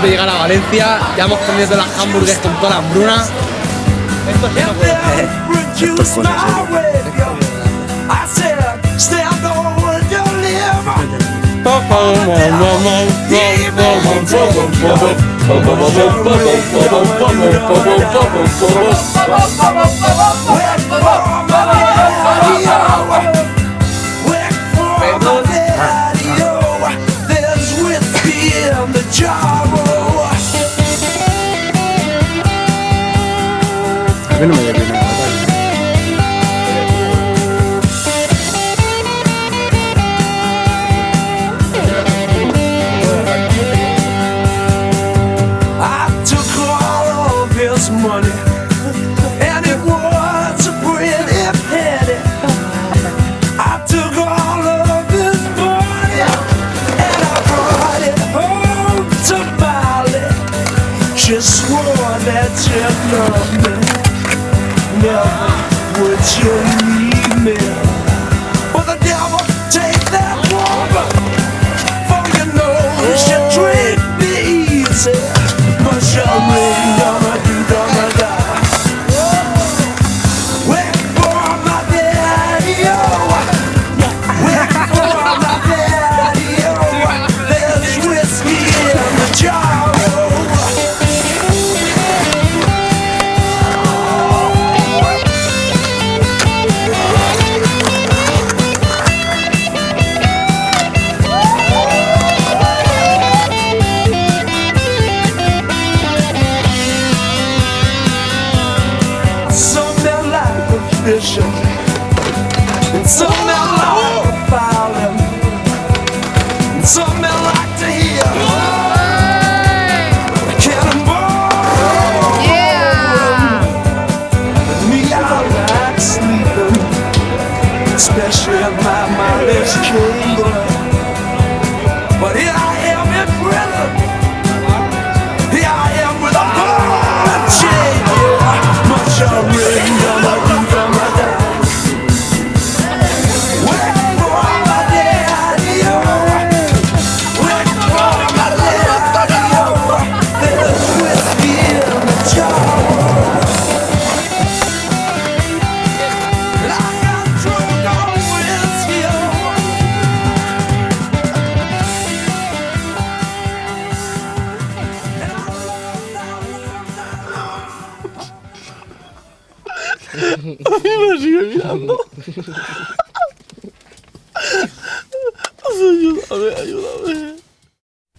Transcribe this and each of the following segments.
acabamos de llegar a Valencia, ya hemos comido todas las hamburguesas con toda la hambruna. Esto sí no puede ser. Esto es con A mí no me dio nada. Money, and it was a pretty penny. I took all of his money and I brought it home to Molly. She swore that you loved me, never would you leave me. But the devil take that woman, for you know she treat me easy. But she really gonna do and some men like the violin, and some men like to hear the cannonball. Yeah. But me, I like sleeping, especially at my mindless chamber. But here I am in prison. Here I am with a ball and chain. Much I really gonna do. A mí me sigue mirando. Ayúdame.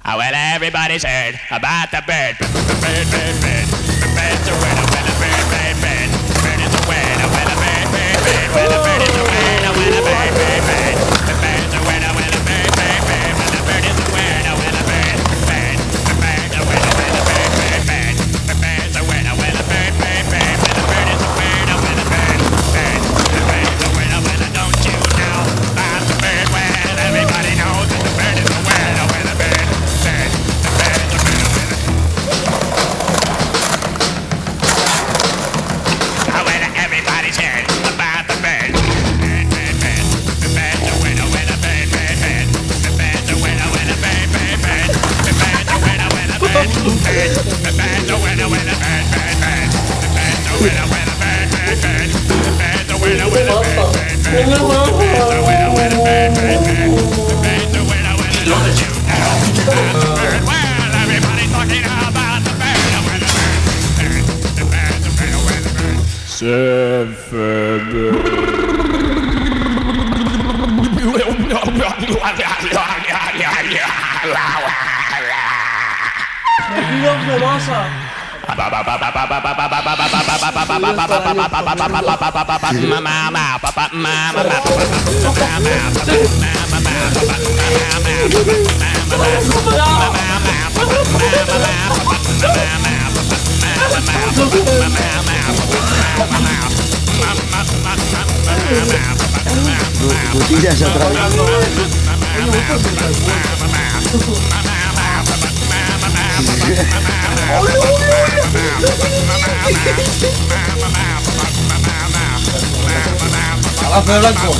Oh, well, everybody's heard about the bird. Bird, bird, bird. Bird's a winner, winner, bird, bird, bird. Bird is a winner, winner, bird, bird, bird. When a bird is a winner, winner, bird, bird, bird. The bird's a winner, winner, bird, bird, bird. When the bird is a winner, winner, bird, bird. The bird's a winner, winner, bird, bird, bird. The bird's a winner, winner, bird, bird, bird. When the bird is a winner, winner, bird, bird. The bird's a winner, winner, don't you know about the bird? Well, everybody knows that the bird is a winner, winner, bird, bird. The bird's a winner, winner. Oh, well, everybody's heard about the bird. Bird, bird, bird. The bird's a winner, winner, bird, bird, bird. The bird's a winner, winner, bird, bird, bird. The bird's a winner, winner, bird, bird. The bird's a winner, winner, bird, bird, bird. The bird's a winner, winner, bird, bird, bird. The bird's a winner, winner, bird, bird, bird. The bird's a winner, winner, bird, bird, bird. The bird's a winner, winner, don't you know about the bird? Well, everybody's talking about the bird, the winner, bird, bird. The bird's a winner, winner, bird. Cutillas atrás. Abajo de blanco.